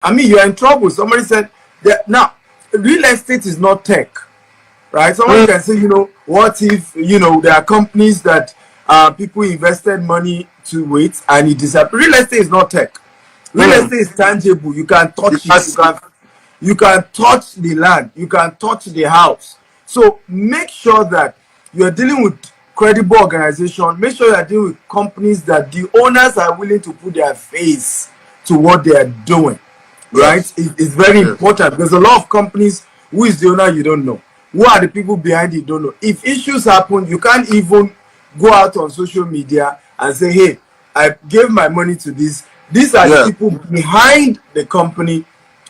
I mean, you're in trouble. Somebody said that now real estate is not tech, right? Someone can say, what if, there are companies that people invested money to wait and it disappeared. Real estate is not tech. Real estate is tangible. You can touch it. You can touch the land. You can touch the house. So make sure that you're dealing with credible organization. Make sure you're dealing with companies that the owners are willing to put their face to what they are doing. Right? It's very important. There's a lot of companies. Who is the owner? You don't know. Who are the people behind it? You don't know. If issues happen, you can't even go out on social media and say, hey, I gave my money to this. These are the people behind the company,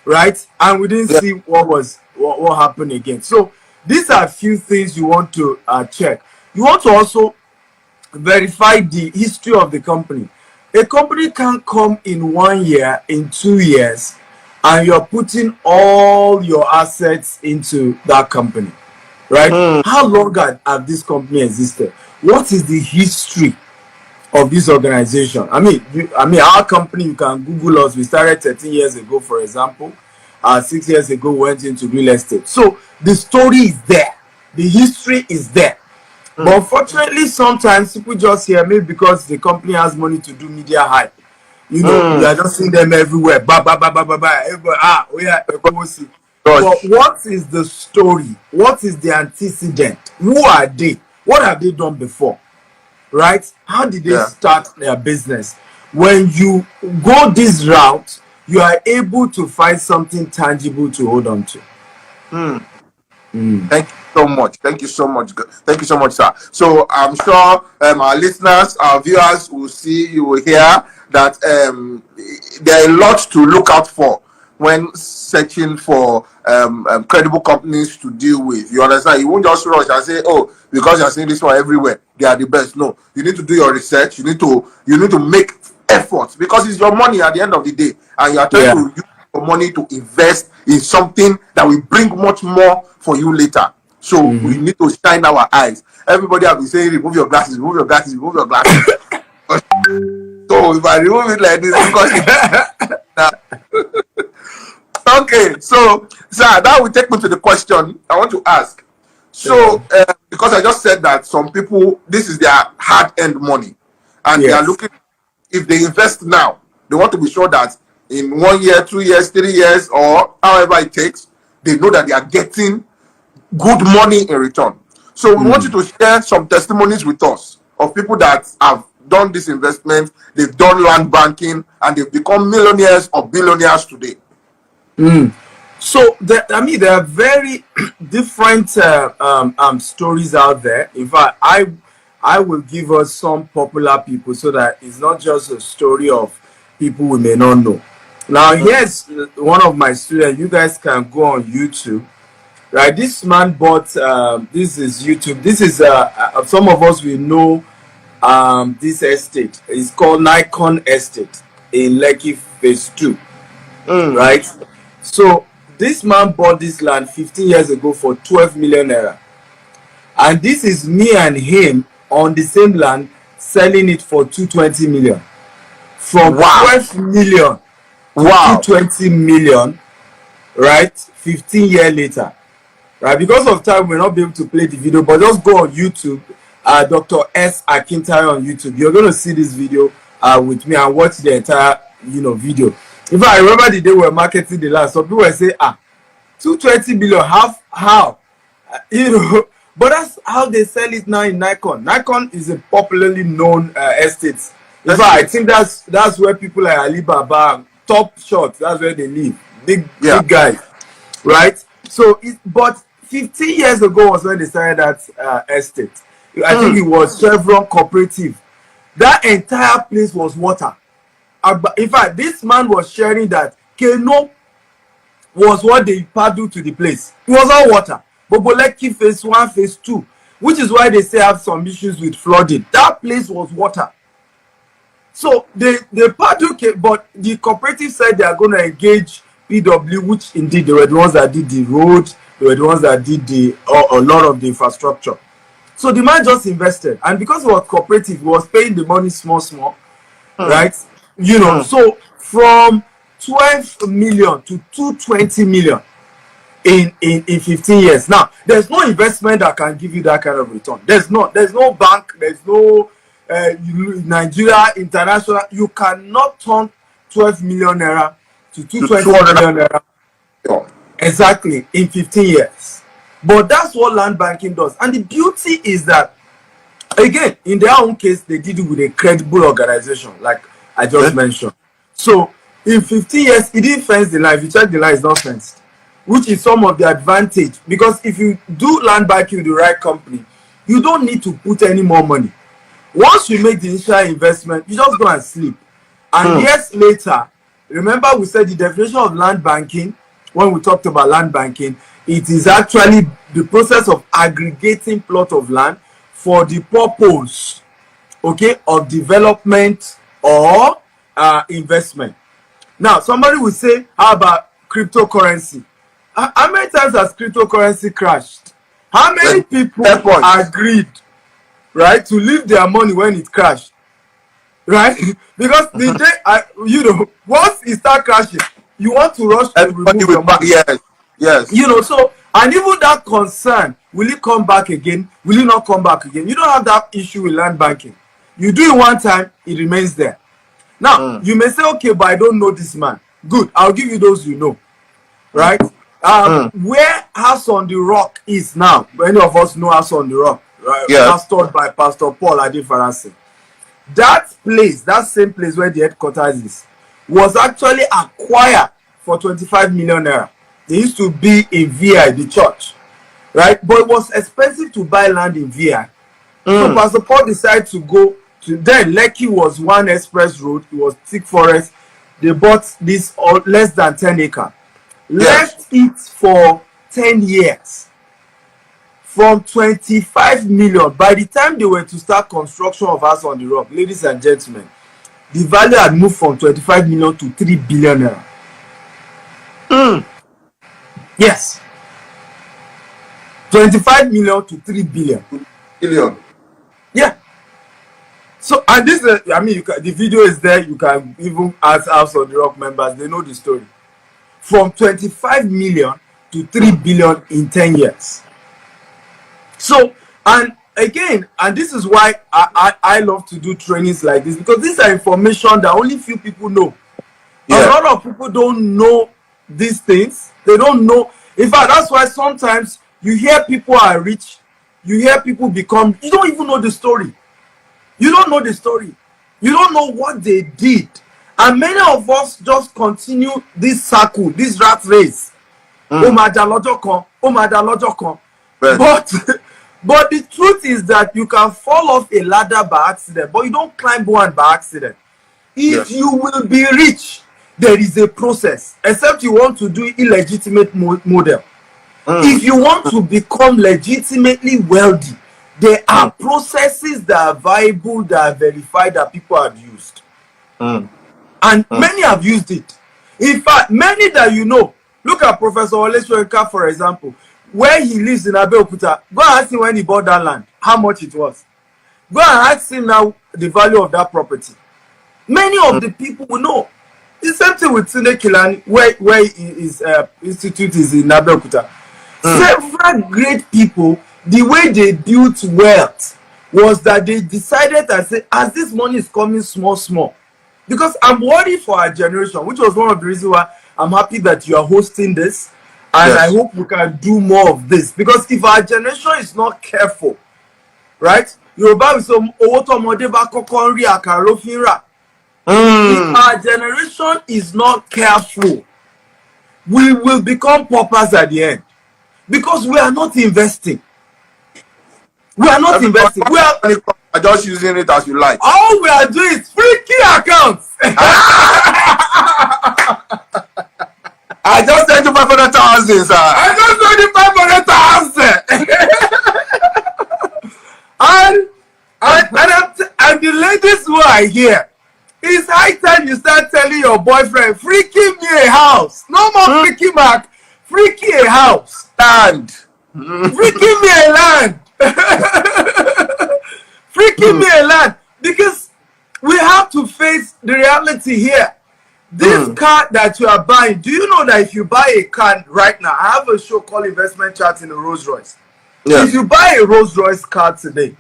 right? And we didn't see what happened again. So these are a few things you want to check. You want to also verify the history of the company. A company can come in 1 year, in 2 years, and you're putting all your assets into that company, right? How long have this company existed? What is the history of this organization? I mean, our company, you can Google us. We started 13 years ago, for example. 6 years ago, we went into real estate. So the story is there. The history is there. But unfortunately, sometimes people just hear, maybe because the company has money to do media hype. You are just seeing them everywhere. Ba, ba, ba, ba, ba, ba. Everybody, but what is the story? What is the antecedent? Who are they? What have they done before? Right? How did they start their business? When you go this route, you are able to find something tangible to hold on to. Thank you so much. Thank you so much. Thank you so much, sir. So I'm sure our listeners, our viewers will see, you will hear that there are a lot to look out for when searching for credible companies to deal with. You understand? You won't just rush and say, oh, because you're seeing this one everywhere, they are the best. No, you need to do your research. You need to make efforts, because it's your money at the end of the day, and you are trying to use your money to invest in something that will bring much more for you later. So we need to shine our eyes. Everybody have been saying, remove your glasses, remove your glasses, remove your glasses. So if I remove it like this, because okay, so sir, that will take me to the question I want to ask. So because I just said that some people, this is their hard-earned money, and they are looking, if they invest now, they want to be sure that in 1 year, 2 years, 3 years, or however it takes, they know that they are getting good money in return. So we want you to share some testimonies with us of people that have done this investment, they've done land banking, and they've become millionaires or billionaires today. So there are very different stories out there. In fact, I will give us some popular people so that it's not just a story of people we may not know. Now, here's one of my students. You guys can go on YouTube. Right, this man bought. This is YouTube. This is some of us will know this estate. It's called Nikon Estate in Lekki Phase 2. Right. So this man bought this land 15 years ago for 12 million naira, and this is me and him on the same land selling it for 220 million. From 12 million to 220 million. Right, 15 years later. Right, because of time, we're not be able to play the video, but just go on YouTube, Dr. S. Akintayo on YouTube. You're going to see this video with me and watch the entire, video. In fact, I remember the day we were marketing the land, some people were saying, 220 billion, how? But that's how they sell it now in Nikon. Nikon is a popularly known estate. In fact, I think that's where people like Alibaba, Top Shot, that's where they live. Big guys, right? So, but 15 years ago was when they started that estate. I think it was Chevron Cooperative. That entire place was water. In fact, this man was sharing that Keno was what they paddled to the place. It was all water. But Lekki Phase 1, Phase 2, which is why they say have some issues with flooding. That place was water. So they paddled, but the cooperative said they are going to engage PW, which indeed they were the ones that did the road, they were the ones that did a lot of the infrastructure. So the man just invested, and because it was cooperative, he was paying the money small, right? So from 12 million to 220 million in 15 years. Now, there's no investment that can give you that kind of return. There's no bank, there's no Nigeria international. You cannot turn 12 million naira to 220 million naira. Exactly, in 15 years. But that's what land banking does. And the beauty is that, again, in their own case, they did it with a credible organization, like I just mentioned. So, in 15 years, it didn't fence the line. If you check the line, it's not fenced, which is some of the advantage. Because if you do land banking with the right company, you don't need to put any more money. Once you make the initial investment, you just go and sleep. And years later, remember we said the definition of land banking, when we talked about land banking, it is actually the process of aggregating plot of land for the purpose, okay, of development or investment. Now, somebody will say, how about cryptocurrency? How many times has cryptocurrency crashed? How many people agreed, right, to leave their money when it crashed? Right? Because the day, once it start crashing, you want to rush to remove your money. Yes. So, and even that concern, will it come back again? Will it not come back again? You don't have that issue with land banking. You do it one time, it remains there. Now, you may say, okay, but I don't know this man. Good, I'll give you those you know. Right? Where House on the Rock is now, many of us know House on the Rock, right? Pastored by Pastor Paul Adefarasi. That place, that same place where the headquarters is, was actually acquired for 25 million naira. They used to be in VI, the church, right? But it was expensive to buy land in VI. So Pastor Paul decided to go to, then Lekki was one express road, it was thick forest. They bought this less than 10 acres. Left it for 10 years. From 25 million, by the time they were to start construction of House on the Rock, ladies and gentlemen, the value had moved from 25 million to 3 billion naira. Yes. 25 million to 3 billion. Yeah. So, and this, the video is there. You can even ask House on the Rock members. They know the story. From 25 million to 3 billion in 10 years. So, and again, and this is why I love to do trainings like this, because these are information that only few people know. A lot of people don't know these things. They don't know. In fact, that's why sometimes you hear people are rich, you hear people become, you don't even know the story. You don't know the story. You don't know what they did. And many of us just continue this circle, this rat race. But the truth is that you can fall off a ladder by accident, but you don't climb one by accident. If you will be rich, there is a process, except you want to do illegitimate model. If you want to become legitimately wealthy, there are processes that are viable, that are verified, that people have used. And many have used it. In fact, many that you know, look at Professor Oleshoenka, for example, where he lives in Abeokuta. Go and ask him when he bought that land, how much it was. Go and ask him now the value of that property. Many of the people will know. The same thing with Tunde Kilani, where his institute is in Abeokuta. Several great people, the way they built wealth was that they decided and say, as this money is coming small, because I'm worried for our generation, which was one of the reasons why I'm happy that you are hosting this. And I hope we can do more of this, because if our generation is not careful, right? If our generation is not careful, we will become paupers at the end, because we are not investing. We are not investing. We are just using it as you like. All we are doing is freaky accounts. I just sent you 500,000, sir. I just sent you 500,000. and the ladies who are here, it's high time you start telling your boyfriend, freaky me a house. No more freaky Mark. Freaky a house. Land. Freaky me a land. Freaky me a land. Because we have to face the reality here. This car that you are buying, do you know that if you buy a car right now, I have a show called Investment Chart in a Rolls Royce. Yes. If you buy a Rolls Royce car today,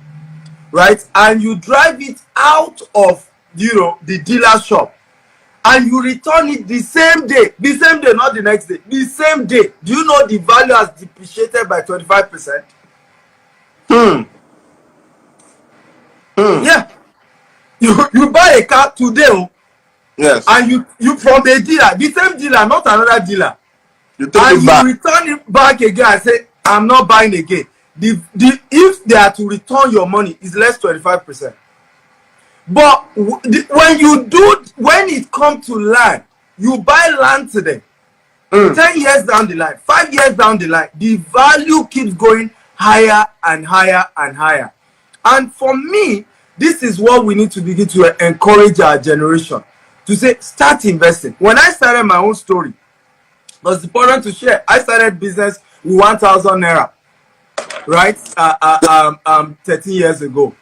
right, and you drive it out of, the dealer shop, and you return it the same day, not the next day, the same day, do you know the value has depreciated by 25%? Yeah. You buy a car today, yes, and you from a dealer, the same dealer, not another dealer, you take and it back. you return it back again and say, I'm not buying again. If they are to return your money, it's less 25%. But when it comes to land, you buy land today, 10 years down the line, 5 years down the line, the value keeps going higher and higher and higher. And for me, this is what we need to begin to encourage our generation to say, start investing. When I started my own story, it was important to share. I started business with 1,000 naira, right? 13 years ago.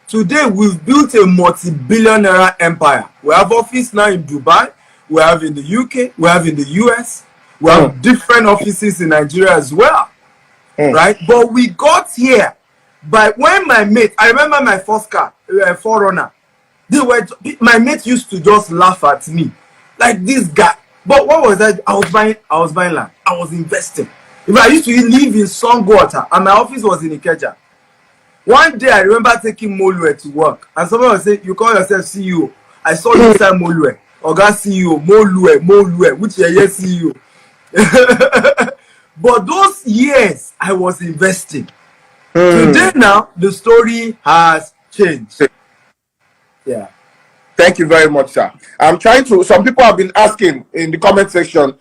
Today, we've built a multi-billion naira empire. We have office now in Dubai, we have in the UK, we have in the US, we have different offices in Nigeria as well, right? But we got here by when my mate, I remember my first car, Forerunner, my mate used to just laugh at me, like this guy. But what was that? I was buying land. I was investing. If I used to live in Songwater, and my office was in Ikeja. One day I remember taking Molue to work, and someone was saying, "You call yourself CEO? I saw you inside Molue. Oga CEO, Molue, which is yes CEO." But those years I was investing. Today now the story has changed. Yeah. Thank you very much, sir. I'm trying to. Some people have been asking in the comment section,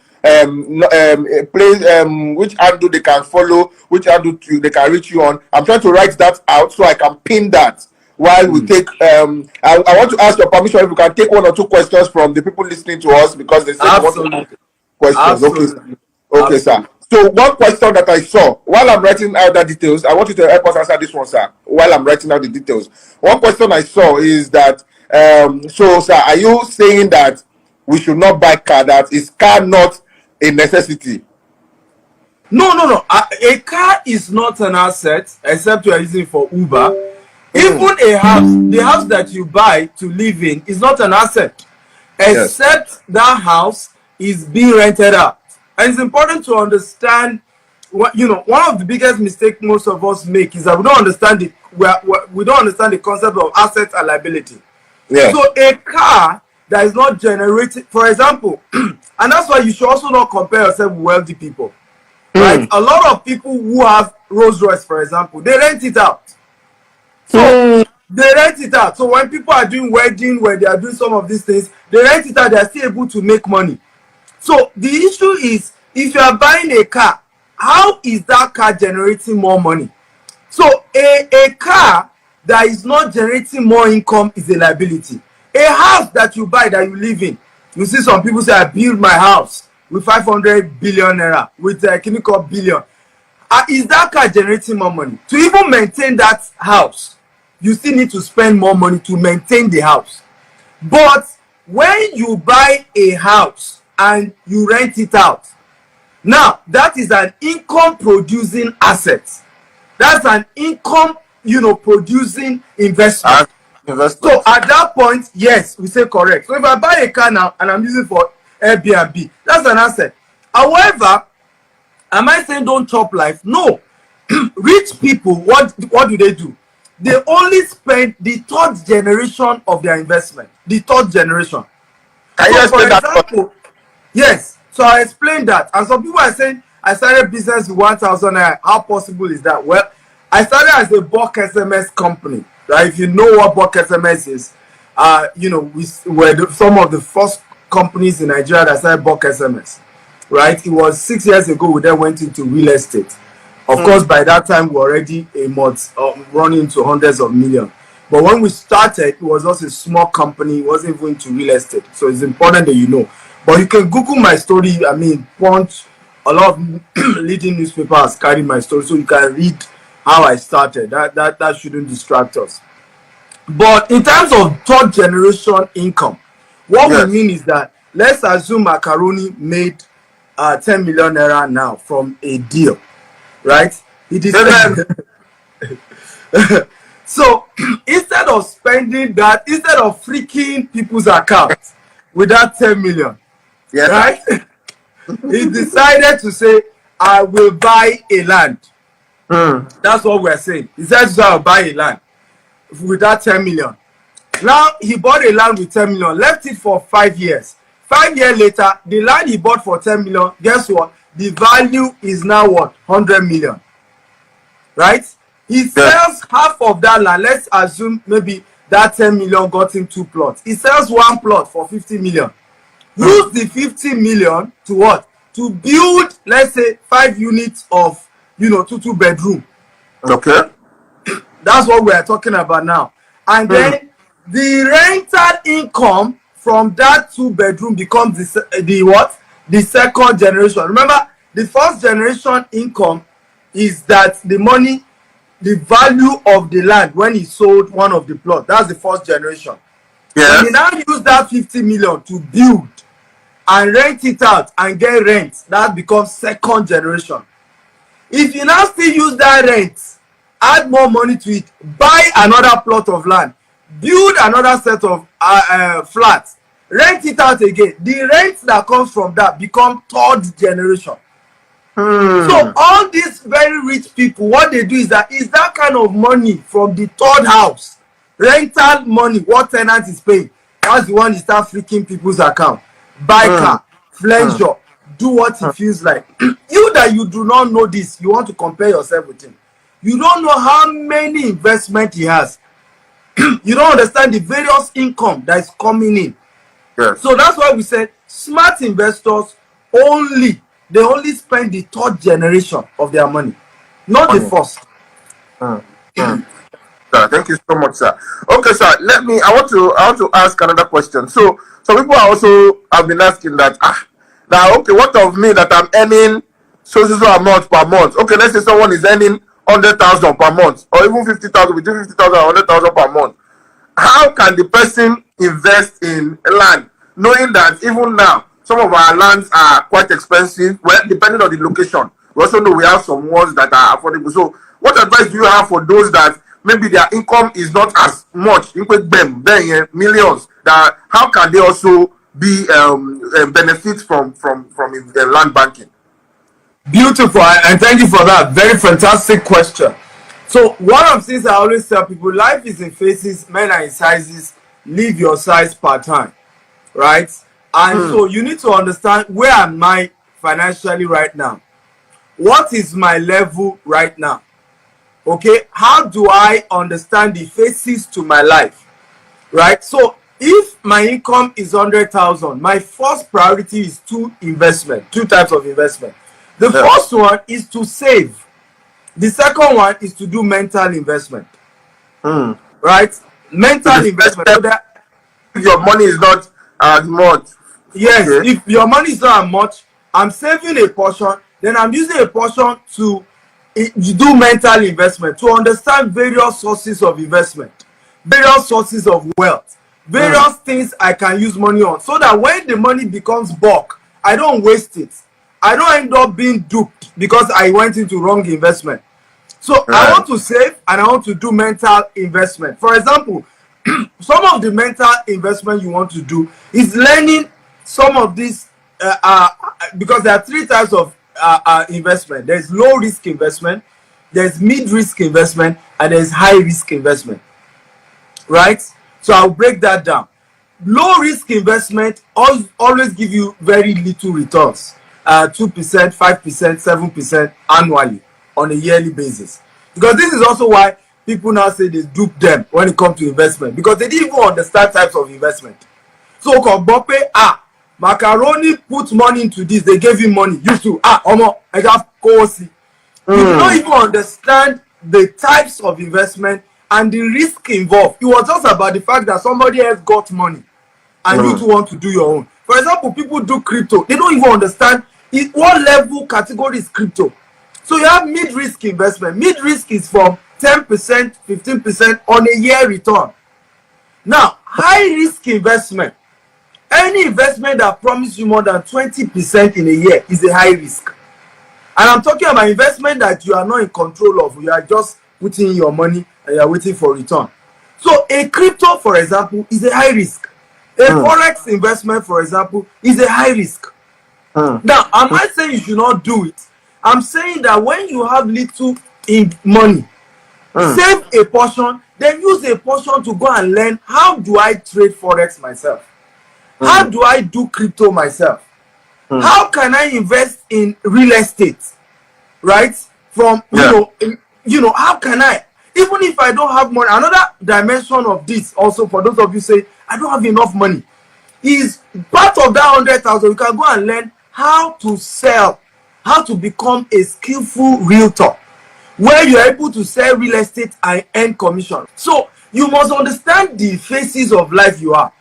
which handle they can follow, which handle they can reach you on. I'm trying to write that out so I can pin that while we take. I want to ask your permission if we can take 1 or 2 questions from the people listening to us, because they say they want to ask questions. Absolutely. Okay, sir. So one question that I saw while I'm writing out the details, I want you to help us answer this one, sir. While I'm writing out the details, one question I saw is that. So, sir, are you saying that we should not buy car? That is car not a necessity? No. A car is not an asset except you are using it for Uber. Even a house, the house that you buy to live in is not an asset, except that house is being rented out. And it's important to understand what one of the biggest mistakes most of us make is that we don't understand the concept of asset and liability. Yes. So a car that is not generated, for example, and that's why you should also not compare yourself with wealthy people. Right? A lot of people who have Rolls Royce, for example, they rent it out. So they rent it out. So when people are doing wedding, when they are doing some of these things, they rent it out, they are still able to make money. So the issue is, if you are buying a car, how is that car generating more money? So a car that is not generating more income is a liability. A house that you buy, that you live in, you see some people say, I build my house with 500 billion naira, with a chemical billion. Is that car generating more money? To even maintain that house, you still need to spend more money to maintain the house. But when you buy a house and you rent it out, now that is an income producing asset. That's an income producing investment. So at that point, yes, we say correct. So if I buy a car now and I'm using it for Airbnb, that's an asset. However, am I saying don't chop life? No. Rich people, what do? They only spend the 3rd generation of their investment. The 3rd generation. Can you explain that? Yes. So I explained that. And some people are saying, I started business with 1,000 naira. How possible is that? Well, I started as a bulk SMS company. Right? If you know what bulk SMS is, we were some of the first companies in Nigeria that started bulk SMS. Right? It was 6 years ago. We then went into real estate. Of course, by that time, we were already running into hundreds of millions. But when we started, it was also a small company. It wasn't even into real estate. So it's important that you know. But you can Google my story. Punch, a lot of leading newspapers carry my story, so you can read how I started. That shouldn't distract us. But in terms of 3rd generation income, what we mean is that let's assume Macaroni made 10 million naira now from a deal, right? He decided. So instead of spending that, instead of freaking people's accounts with that 10 million, Yes, right? He decided to say, I will buy a land. That's what we're saying. He said, so I'll buy a land with that 10 million. Now he bought a land with 10 million, left it for 5 years. 5 years later, the land he bought for 10 million, guess what? The value is now what? 100 million. Right? He sells half of that land. Let's assume maybe that 10 million got him 2 plots. He sells 1 plot for 50 million. Use the 50 million to what? To build, let's say, 5 units of, 2 bedroom. Okay. That's what we are talking about now. And then the rental income from that 2 bedroom becomes the what? The second generation. Remember, the first generation income is that the money, the value of the land when he sold one of the plots. That's the first generation. Yes. When he now use that 50 million to build and rent it out and get rent, that becomes second generation. If you now still use that rent, add more money to it, buy another plot of land, build another set of flats, rent it out again, the rent that comes from that become third generation. So all these very rich people, what they do is that kind of money from the third house, rental money, what tenant is paying, that's the one you start freaking people's account. Buy car, pleasure, do what he feels like. You that you do not know this, you want to compare yourself with him. You don't know how many investment he has. You don't understand the various income that is coming in. Yes. So that's why we said smart investors they only spend the third generation of their money, not the first. Sir, thank you so much, sir. Okay, sir. I want to ask another question. So some people have been asking that now, okay, what of me that I'm earning so amount per month? Okay, let's say someone is earning 100,000 per month, or even 50,000, between 50,000 and 100,000 per month. How can the person invest in land, knowing that even now some of our lands are quite expensive? Well, depending on the location, we also know we have some ones that are affordable. So, what advice do you have for those that maybe their income is not as much, millions? That how can they also be benefit from land banking? Beautiful, and thank you for that very fantastic question. So one of the things I always tell people, life is in phases, men are in sizes, live your size part time, right? And so you need to understand, where am I financially right now? What is my level right now? Okay, how do I understand the phases to my life, right? So if my income is 100,000, my first priority is two types of investment. The first one is to save. The second one is to do mental investment. Right? Mental investment. So that if your money is not as much. Yes, okay. If your money is not as much, I'm saving a portion, then I'm using a portion to do mental investment, to understand various sources of investment, various sources of wealth, various things I can use money on, so that when the money becomes bulk, I don't waste it. I don't end up being duped because I went into wrong investment. So I want to save and I want to do mental investment. For example, some of the mental investment you want to do is learning some of these, because there are three types of investment. There's low risk investment, there's mid risk investment, and there's high risk investment. Right? So I'll break that down. Low risk investment always give you very little returns. 2%, 5%, 7% annually on a yearly basis. Because this is also why people now say they dupe them when it comes to investment, because they didn't even understand types of investment. So Macaroni put money into this, they gave him money. You too, I have course. You do not even understand the types of investment and the risk involved. It was just about the fact that somebody else got money and you too want to do your own. For example, people do crypto, they don't even understand what level category is crypto. So you have mid-risk investment. Mid-risk is from 10%, 15% on a year return. Now, high-risk investment, any investment that promises you more than 20% in a year is a high risk. And I'm talking about investment that you are not in control of. You are just putting in your money and you are waiting for return. So a crypto, for example, is a high risk. A forex investment, for example, is a high risk. Now, I'm not saying you should not do it. I'm saying that when you have little in money, save a portion, then use a portion to go and learn, how do I trade forex myself? How do I do crypto myself? How can I invest in real estate? Right? From how can I? Even if I don't have money, another dimension of this also, for those of you say I don't have enough money, is part of that 100,000. You can go and learn how to sell, how to become a skillful realtor, where you're able to sell real estate and earn commission. So you must understand the phases of life you are.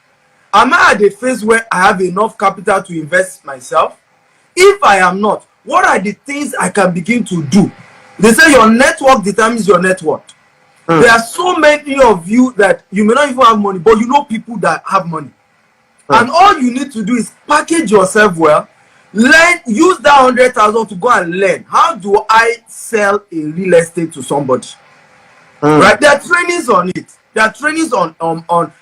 Am I at a phase where I have enough capital to invest myself? If I am not, what are the things I can begin to do? They say your network determines your net worth. There are so many of you that you may not even have money, but you know people that have money. And all you need to do is package yourself well, learn, use that 100,000 to go and learn. How do I sell a real estate to somebody? Right? There are trainings on it. There are trainings on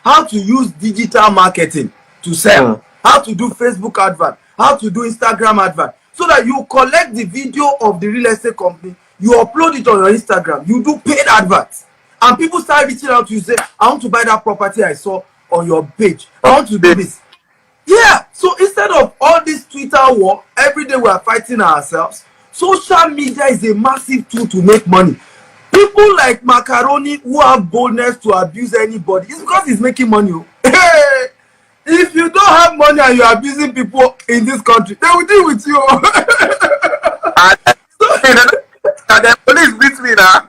how to use digital marketing to sell, how to do Facebook advert, how to do Instagram advert, so that you collect the video of the real estate company, you upload it on your Instagram, you do paid adverts, and people start reaching out to you, say, I want to buy that property I saw on your page. I want to do this. Yeah. So instead of all this Twitter war, every day we are fighting ourselves, social media is a massive tool to make money. People like Macaroni who have boldness to abuse anybody, it's because he's making money. Hey, if you don't have money and you're abusing people in this country, they will deal with you. And the police beat me now.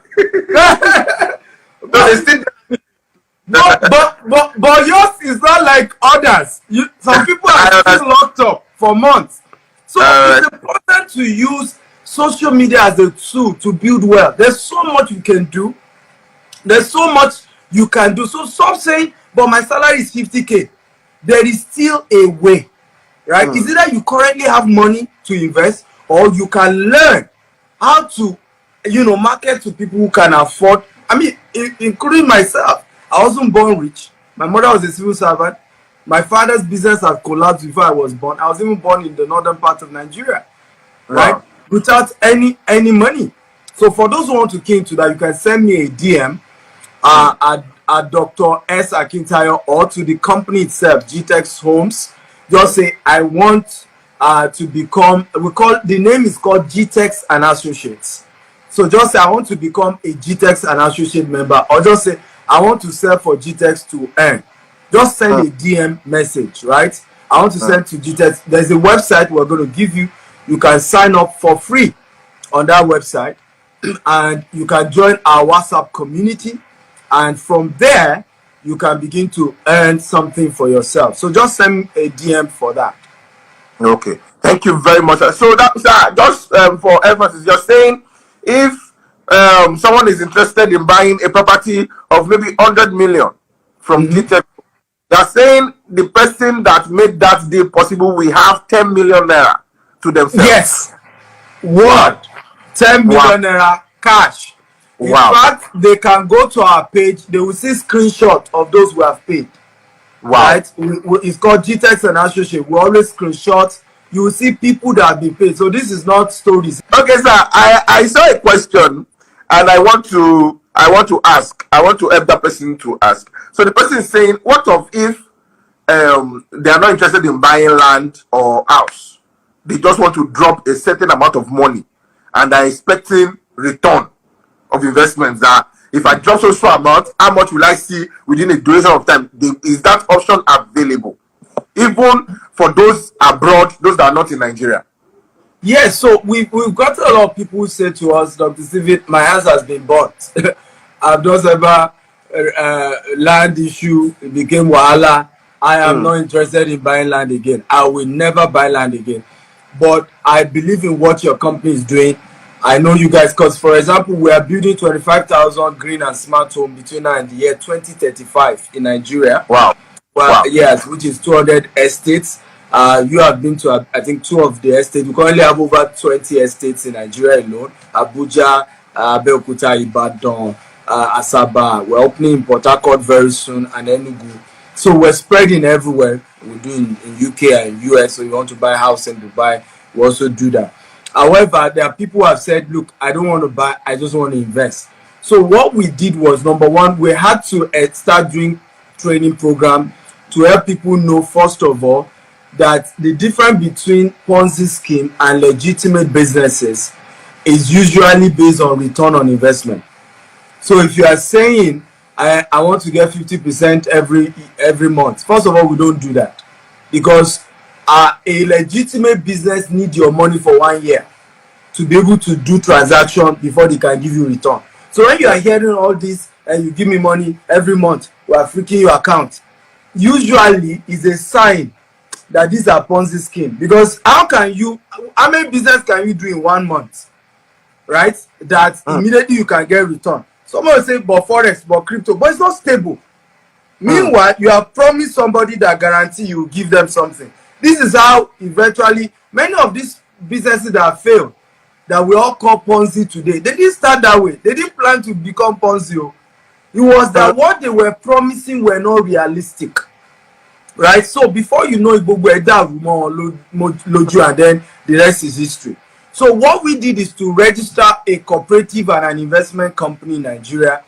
but yours is not like others. Some people are still locked up for months. So it's important to use social media as a tool to build wealth. There's so much you can do. There's so much you can do. So stop saying, but my salary is 50K. There is still a way, right? It's either you currently have money to invest, or you can learn how to, market to people who can afford. I mean, including myself. I wasn't born rich. My mother was a civil servant. My father's business had collapsed before I was born. I was even born in the northern part of Nigeria, right? Wow. Without any money. So for those who want to key into that, you can send me a DM at Dr. S. Akintayo, or to the company itself, GTEX Homes. Just say, I want to become, the name is called GTEX and Associates. So just say, I want to become a GTEX and Associate member, or just say, I want to sell for GTEX to earn. Just send a DM message, right? I want to send to GTEX. There's a website we're going to give you. You can sign up for free on that website, and you can join our WhatsApp community, and from there you can begin to earn something for yourself. So just send a DM for that. Okay, thank you very much. So that's just for emphasis, you're saying if someone is interested in buying a property of maybe 100 million from GTEX, you're saying the person that made that deal possible will have 10 million naira to themselves. Yes. What? 10 million naira cash. In fact, they can go to our page. They will see screenshot of those who have paid. Wow. Right? It's called GTEX and Associate. We always screenshot. You will see people that have been paid. So this is not stories. Okay, sir. I saw a question, and I want to ask. I want to help that person to ask. So the person is saying, what of if they are not interested in buying land or house? They just want to drop a certain amount of money, and are expecting return of investments. That if I drop so amount, how much will I see within a duration of time? Is that option available, even for those abroad, those that are not in Nigeria? Yes. So we've got a lot of people who say to us, Dr. Steven, my house has been bought. I've just ever land issue, it became wahala. I am not interested in buying land again. I will never buy land again. But I believe in what your company is doing. I know you guys, because for example, we are building 25,000 green and smart home between now and the year 2035 in Nigeria. Wow. Well, Wow. yes, which is 200 estates. You have been to, I think, two of the estates. We currently have over 20 estates in Nigeria alone. Abuja, Abeokuta, Ibadan, Asaba. We're opening in Port Harcourt very soon, and Enugu. So we're spreading everywhere. We do in UK and US. So you want to buy a house in Dubai, we also do that. However, there are people who have said, look, I don't want to buy, I just want to invest. So what we did was, number one, we had to start doing training program to help people know, first of all, that the difference between Ponzi scheme and legitimate businesses is usually based on return on investment. So if you are saying I want to get 50% every month, first of all, we don't do that, because a legitimate business needs your money for 1 year to be able to do transaction before they can give you return. So when you are hearing all this and you give me money every month, we are freaking your account, usually is a sign that these are Ponzi scheme. Because how many business can you do in 1 month, right? That immediately you can get return. Someone will say, but forex, but crypto, but it's not stable. Meanwhile, you have promised somebody that guarantee you give them something. This is how eventually many of these businesses that fail, that we all call Ponzi today, they didn't start that way. They didn't plan to become Ponzi. It was that what they were promising were not realistic, right? So before you know it, and then the rest is history. So what we did is to register a cooperative and an investment company in Nigeria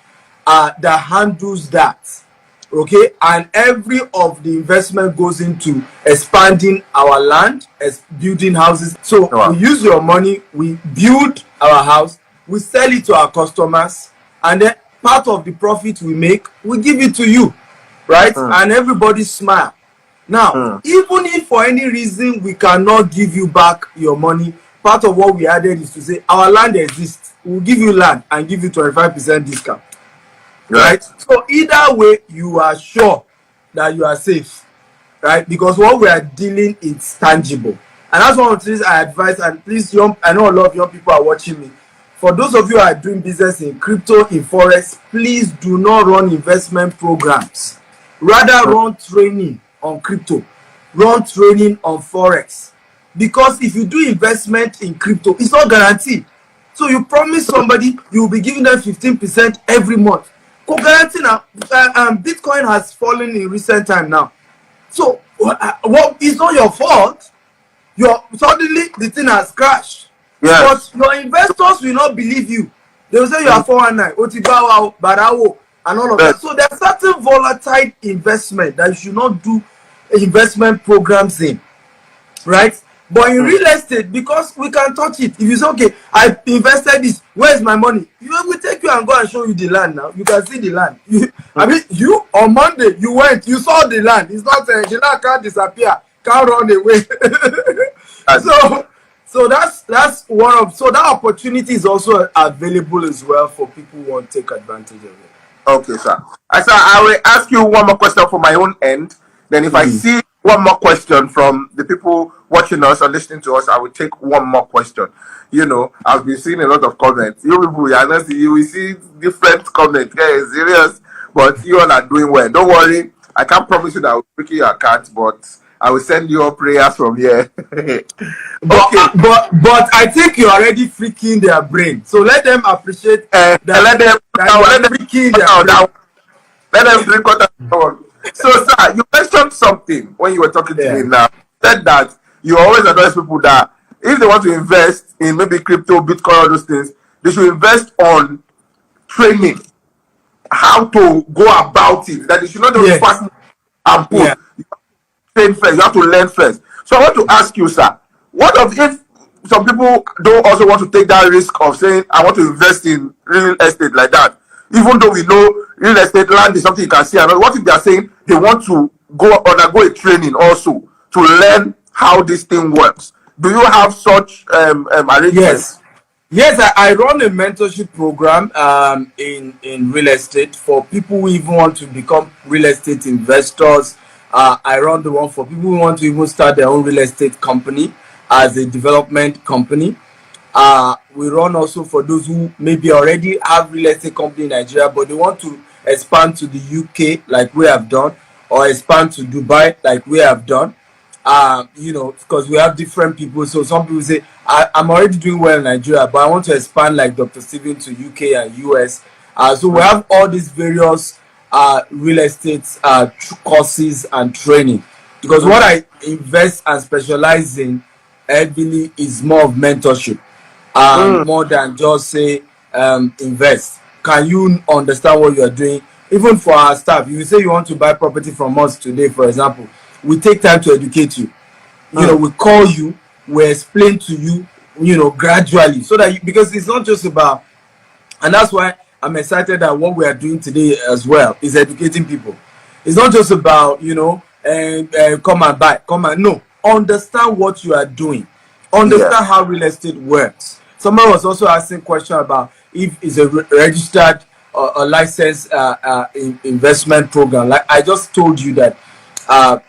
that handles that. Okay, and every of the investment goes into expanding our land, as building houses. So we use your money, we build our house, we sell it to our customers, and then part of the profit we make, we give it to you, right? And everybody smile. Now, even if for any reason we cannot give you back your money, part of what we added is to say our land exists. We'll give you land and give you 25% discount. Right? So either way, you are sure that you are safe, right? Because what we are dealing is tangible. And that's one of the things I advise. And please, I know a lot of young people are watching me. For those of you who are doing business in crypto, in forex, please do not run investment programs. Rather run training on crypto, run training on forex. Because if you do investment in crypto, it's not guaranteed. So you promise somebody you will be giving them 15% every month. Guarantee now, Bitcoin has fallen in recent time now. So it's not your fault. Suddenly the thing has crashed. Yes. But your investors will not believe you. They will say you are 419, Otibawa, Barawo, and all of that. So there's certain volatile investment that you should not do investment programs in, right? But in real estate, because we can touch it, if you say, okay, I invested this, where's my money? We will take you and go and show you the land now. You can see the land. I mean, you on Monday, you went, you saw the land. It's not saying the land can't disappear, can't run away. So that's one of, so that opportunity is also available as well for people who want to take advantage of it. Okay, sir. I will ask you one more question from my own end. Then if I see one more question from the people watching us or listening to us, I will take one more question. You know, I've been seeing a lot of comments. You people, you will see different comments. Yeah, it's serious, but you all are doing well. Don't worry. I can't promise you that I will pick your account, but I will send you all prayers from here. Okay. But I think you're already freaking their brain. So let them appreciate that. Let them freaking their brain. Let them drink water. So, sir, you mentioned something when you were talking to me now. You said that you always advise people that if they want to invest in maybe crypto, Bitcoin, all those things, they should invest on training, how to go about it. That they should not just pass and put. You have to train first. You have to learn first. So I want to ask you, sir, what if some people don't also want to take that risk of saying, I want to invest in real estate like that? Even though we know real estate land is something you can see, and what if they are saying they want to undergo a training also to learn how this thing works? Do you have such arrangements? Yes, I run a mentorship program in real estate for people who even want to become real estate investors. I run the one for people who want to even start their own real estate company as a development company. We run also for those who maybe already have real estate company in Nigeria, but they want to expand to the UK like we have done, or expand to Dubai like we have done. You know, because we have different people. So some people say, I'm already doing well in Nigeria, but I want to expand like Dr. Steven to UK and US. So we have all these various real estate courses and training. Because what I invest and specialize in heavily is more of mentorship, more than just say invest. Can you understand what you are doing? Even for our staff, if you say you want to buy property from us today, for example, we take time to educate you. You know, we call you, we explain to you, you know, gradually, so that because it's not just about, and that's why I'm excited that what we are doing today as well is educating people. It's not just about, you know, come and buy, no, understand what you are doing, understand how real estate works. Someone was also asking question about if it's a registered or a licensed investment program. Like I just told you that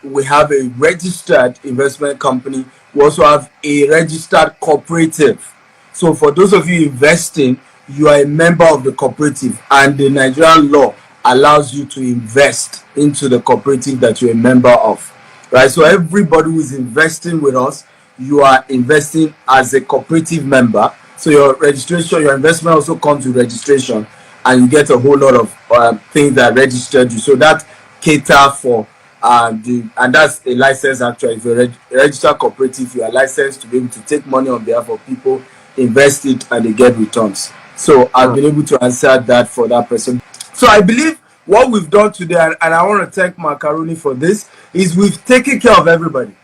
we have a registered investment company. We also have a registered cooperative. So for those of you investing, you are a member of the cooperative, and the Nigerian law allows you to invest into the cooperative that you're a member of, right? So everybody who is investing with us, you are investing as a cooperative member. So your registration, your investment also comes with registration, and you get a whole lot of things that registered you. So that cater for and that's a license. Actually, if you're a registered cooperative, you are licensed to be able to take money on behalf of people, invest it, and they get returns. So I've been able to answer that for that person. So I believe what we've done today, and I want to thank Macaroni for this, is we've taken care of everybody.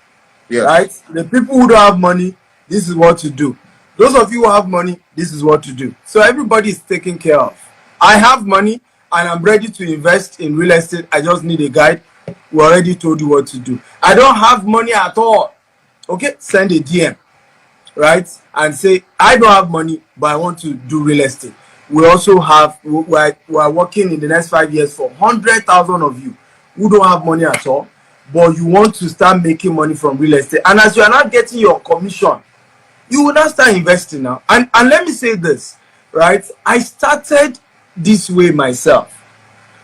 Yes. Right? The people who don't have money, this is what to do. Those of you who have money, this is what to do. So everybody is taken care of. I have money and I'm ready to invest in real estate. I just need a guide. We already told you what to do. I don't have money at all. Okay, send a DM, right? And say, I don't have money, but I want to do real estate. We also have, we are working in the next 5 years for 100,000 of you who don't have money at all, but you want to start making money from real estate. And as you are not getting your commission, you will not start investing now. And let me say this, right? I started this way myself.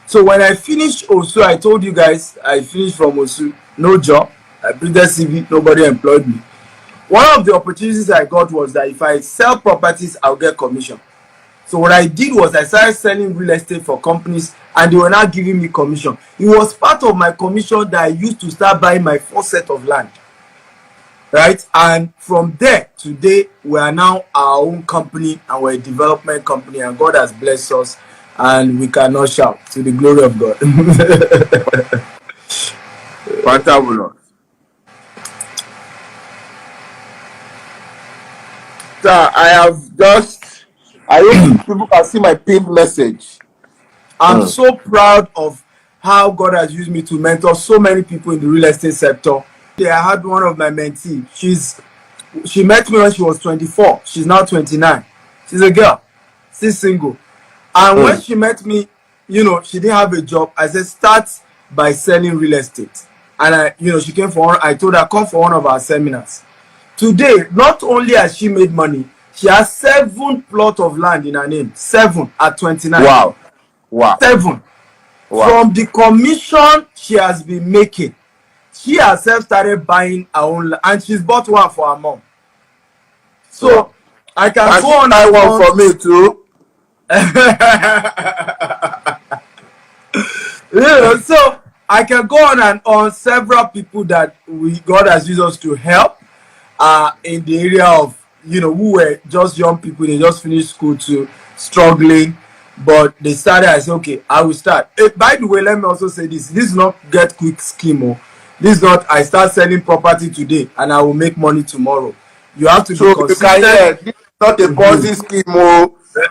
So when I finished Osu, I told you guys, I finished from Osu, no job. I printed CV, nobody employed me. One of the opportunities I got was that if I sell properties, I'll get commission. So what I did was I started selling real estate for companies, and they were now giving me commission. It was part of my commission that I used to start buying my first set of land. Right? And from there, today, we are now our own company, and we're a development company, and God has blessed us, and we cannot shout to the glory of God. Fantabulous. So I have just, I hope people can see my pinned message. I'm so proud of how God has used me to mentor so many people in the real estate sector. I had one of my mentees. She met me when she was 24. She's now 29. She's a girl, she's single. And when she met me, you know, she didn't have a job. I said, start by selling real estate. And she came I told her, come for one of our seminars. Today, not only has she made money, she has 7 plots of land in her name. 7 at 29. Wow. 7. Wow. From the commission she has been making, she herself started buying her own land, and she's bought one for her mom. So I can go on and one for me too. So I can go on and on. Several people that God has used us to help in the area of, who were just young people. They just finished school too, struggling, but they started. I said, okay, I will start. By the way, let me also say this is not get quick scheme. This is not I start selling property today and I will make money tomorrow. You have to be consistent. This is not a Ponzi scheme.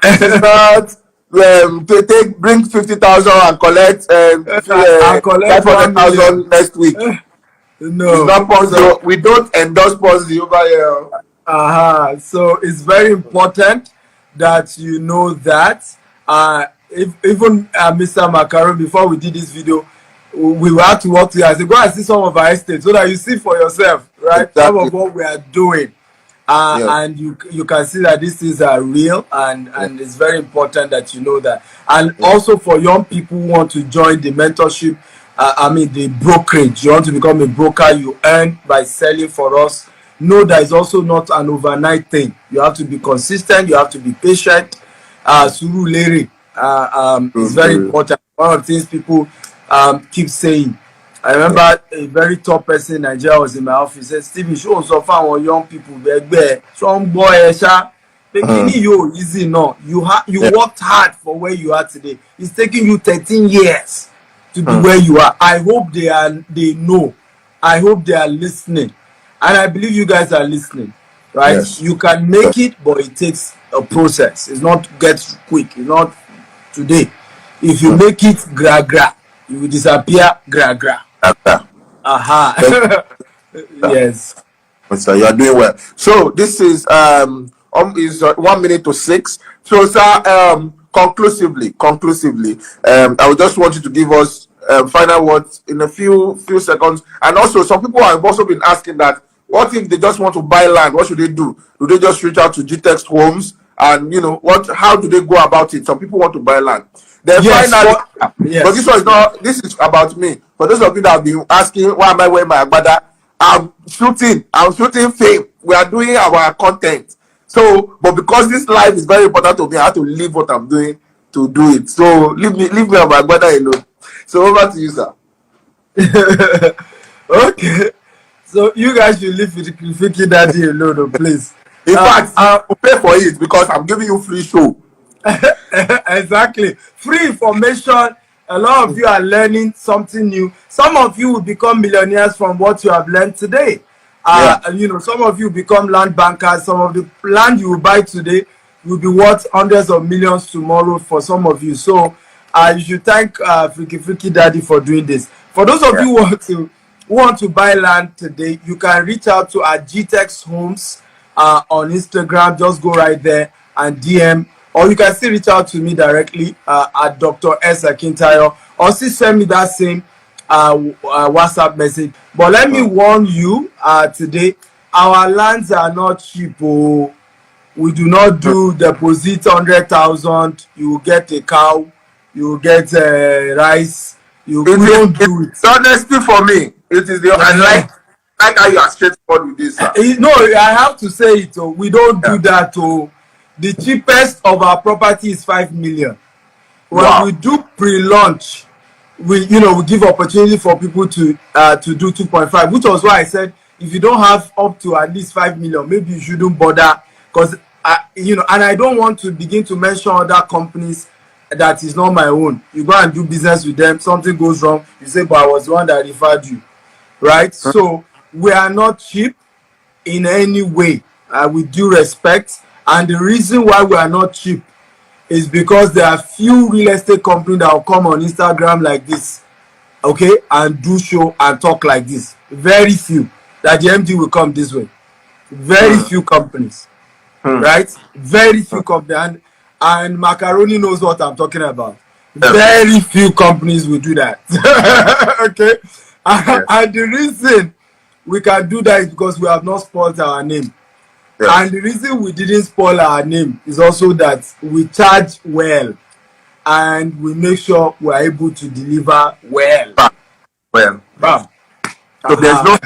This is not to bring 50,000 and collect 500,000 next week. No, it's not Ponzi. So, we don't endorse Ponzi over here. So it's very important that you know that. Even Mr. Macaroni, before we did this video, we had to work together. I said, go and see some of our estates so that you see for yourself, right? Exactly. Some of what we are doing. And you can see that these things are real, and it's very important that you know that. And also for young people who want to join the mentorship, the brokerage. You want to become a broker, you earn by selling for us. Know that it's also not an overnight thing. You have to be consistent, you have to be patient. Surulere is very important. One of the things people keep saying. I remember a very top person in Nigeria was in my office. Said, Stephen, show us of our young people. Some boy, you easy no. You worked hard for where you are today. It's taking you 13 years to be where you are. I hope they know. I hope they are listening. And I believe you guys are listening. Right? Yes. You can make it, but it takes a process. It's not get quick. It's not today. If you make it gra, you will disappear gra. Aha. Yes. So you are doing well. So this is 1 minute to 6. So sir, conclusively, I would just want you to give us final words in a few seconds. And also, some people have also been asking that, what if they just want to buy land? What should they do? Do they just reach out to GTEX Homes? And how do they go about it? Some people want to buy land. Then finally, but this is about me. For those of you that have been asking, why am I wearing my agbada? I'm shooting fame. We are doing our content. So, but because this life is very important to me, I have to leave what I'm doing to do it. So leave me on my agbada alone. So over to you, sir. Okay. So you guys should leave Fiki Daddy alone, please. In fact, I'll pay for it because I'm giving you free show. Exactly. Free information. A lot of you are learning something new. Some of you will become millionaires from what you have learned today. Some of you become land bankers. Some of the land you will buy today will be worth hundreds of millions tomorrow for some of you. So you should thank Freaky Daddy for doing this. For those of you who want to buy land today, you can reach out to our GTEX Homes on Instagram. Just go right there and DM. Or you can still reach out to me directly at Dr. S. Akintayo, or still send me that same WhatsApp message. But let me warn you today, our lands are not cheap. Oh. We do not do deposit 100,000. You will get a cow. You will get rice. We don't do it. Honesty for me. It is the like how you are straightforward with this. No, I have to say it. Oh. We don't do that. Oh. The cheapest of our property is 5 million. When we do pre-launch, we give opportunity for people to do 2.5, which was why I said if you don't have up to at least 5 million, maybe you shouldn't bother, because and I don't want to begin to mention other companies that is not my own. You go and do business with them, something goes wrong, you say, but I was the one that referred you, right? So we are not cheap in any way, with due respect. And the reason why we are not cheap is because there are few real estate companies that will come on Instagram like this, okay, and do show and talk like this. Very few. That the MD will come this way. Very few companies, right? Very few companies. And Macaroni knows what I'm talking about. Very few companies will do that. Okay? And the reason we can do that is because we have not spoiled our name. Yes. And the reason we didn't spoil our name is also that we charge well and we make sure we are able to deliver well. Bam. So there's no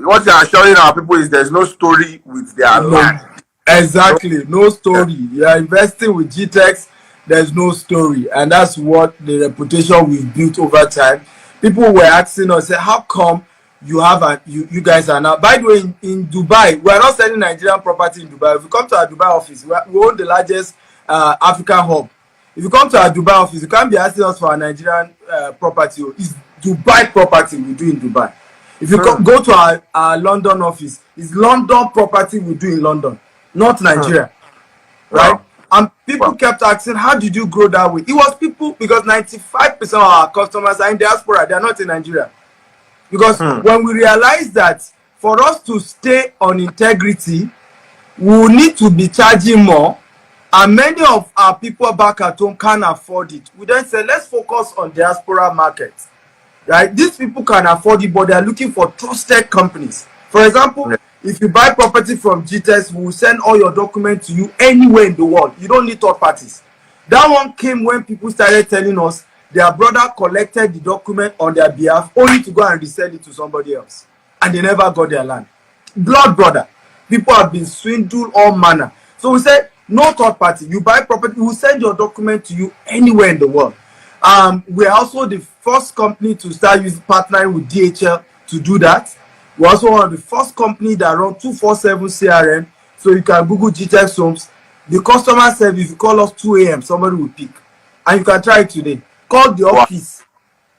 what they are showing our people is there's no story with their land. Exactly, no story. You are investing with GTEX, there's no story, and that's what the reputation we've built over time. People were asking us, how come you have you guys are now, by the way, in Dubai, we are not selling Nigerian property in Dubai. If you come to our Dubai office, we own the largest African hub. If you come to our Dubai office, you can't be asking us for a Nigerian property. It's Dubai property we do in Dubai. If you go to our London office, it's London property we do in London, not Nigeria. Right? Wow. And people kept asking, how did you grow that way? It was people, because 95% of our customers are in diaspora, they are not in Nigeria. Because when we realize that for us to stay on integrity, we will need to be charging more, and many of our people back at home can't afford it. We then say, let's focus on diaspora markets. Right? These people can afford it, but they are looking for trusted companies. For example, if you buy property from GTEX, we will send all your documents to you anywhere in the world. You don't need third parties. That one came when people started telling us their brother collected the document on their behalf only to go and resell it to somebody else, and they never got their land. Blood brother. People have been swindled all manner. So we said, no third party. You buy property, we will send your document to you anywhere in the world. We are also the first company to start partnering with DHL to do that. We're also one of the first company that run 247 CRM. So you can Google GTEX Homes. The customer service, if you call us 2 a.m., somebody will pick. And you can try it today. Call the office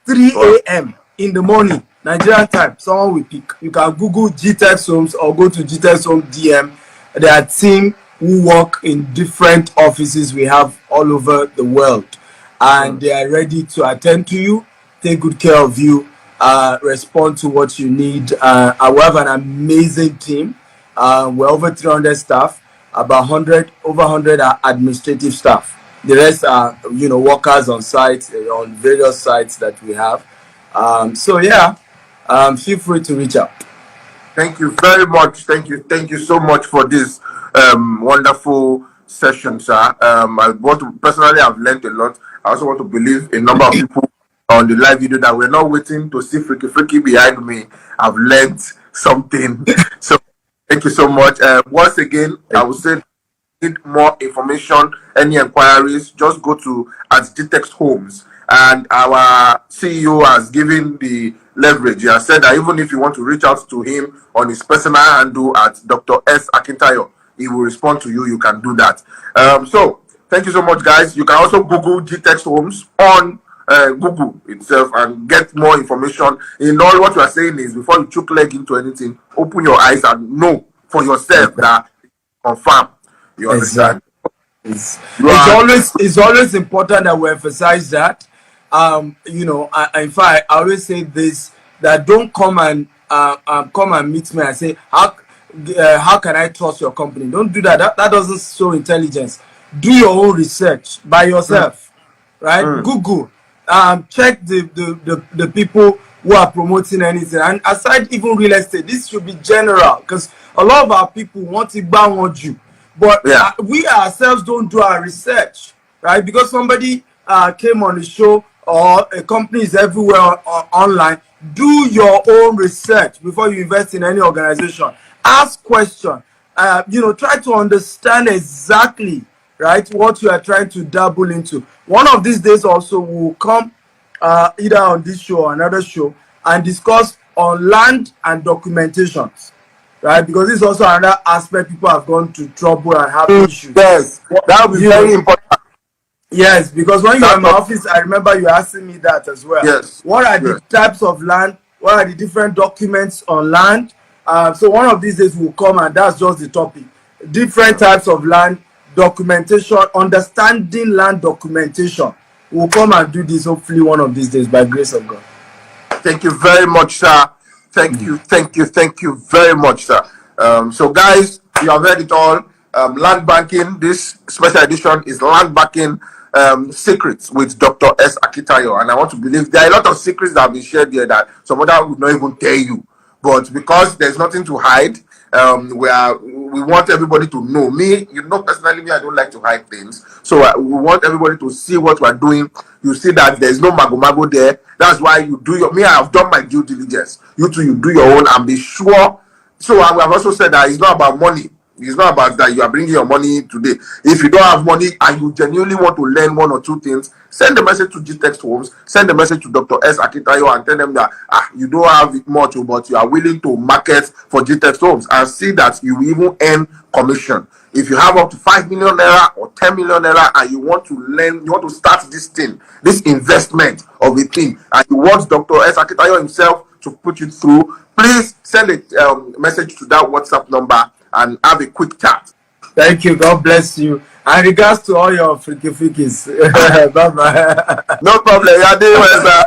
3 a.m. in the morning, Nigerian time, someone will pick. You can Google GTEX Homes or go to GTEX Home DM. There are team who work in different offices we have all over the world. And they are ready to attend to you, take good care of you, respond to what you need. We have an amazing team. We're over 300 staff, about over 100 are administrative staff. The rest are, workers on sites, on various sites that we have. Feel free to reach out. Thank you very much. Thank you so much for this wonderful session, sir. Personally, I've learned a lot. I also want to believe a number of people on the live video that we're not waiting to see Freaky behind me. I've learned something. So thank you so much. Once again, I would say, need more information, any inquiries, just go to GTEX Homes. And our CEO has given the leverage. He has said that even if you want to reach out to him on his personal handle at Dr. S. Akintayo, he will respond to you. You can do that. So thank you so much, guys. You can also Google GTEX Homes on Google itself and get more information. In all, what you are saying is, before you choke leg into anything, open your eyes and know for yourself that confirm. You understand? It's always important that we emphasize that. In fact, I always say this, that don't come and meet me and say, how can I trust your company? Don't do that. That doesn't show intelligence. Do your own research by yourself, right? Google, check the people who are promoting anything. And aside even real estate, this should be general, because a lot of our people want to ban you, but we ourselves don't do our research, right? Because somebody came on the show, or a company is everywhere online. Do your own research before you invest in any organization. Ask questions. Try to understand exactly, right, what you are trying to dabble into. One of these days also we'll come either on this show or another show and discuss on land and documentations, right? Because this is also another aspect people have gone to trouble and have issues. Yes, that will be very important. Yes, because when you were in my office, I remember you asking me that as well. Yes. What are the types of land? What are the different documents on land? So one of these days will come, and that's just the topic. Different types of land, documentation, understanding land documentation. We'll come and do this hopefully one of these days by grace of God. Thank you very much, sir. Thank you very much, sir. So guys, you have heard it all. Land banking, this special edition is land banking secrets with Dr. S. Akintayo, and I want to believe there are a lot of secrets that have been shared here that some other would not even tell you, but because there's nothing to hide, we want everybody to know. Personally, I don't like to hide things, so we want everybody to see what we're doing. You see that there's no mago there. That's why you do I have done my due diligence. You too, you do your own and be sure. So I have also said that it's not about money. It's not about that you are bringing your money today. If you don't have money and you genuinely want to learn one or two things, send a message to GTEX Homes, send a message to Dr. S. Akintayo and tell them that you don't have it much, but you are willing to market for GTEX Homes and see that you even earn commission. If you have up to 5 million naira or 10 million naira and you want to learn, you want to start this thing, this investment of a thing, and you want Dr. S. Akintayo himself to put you through, please send a message to that WhatsApp number and have a quick chat. Thank you. God bless you. And regards to all your freakies. Bye bye. No problem. You are doing well, sir.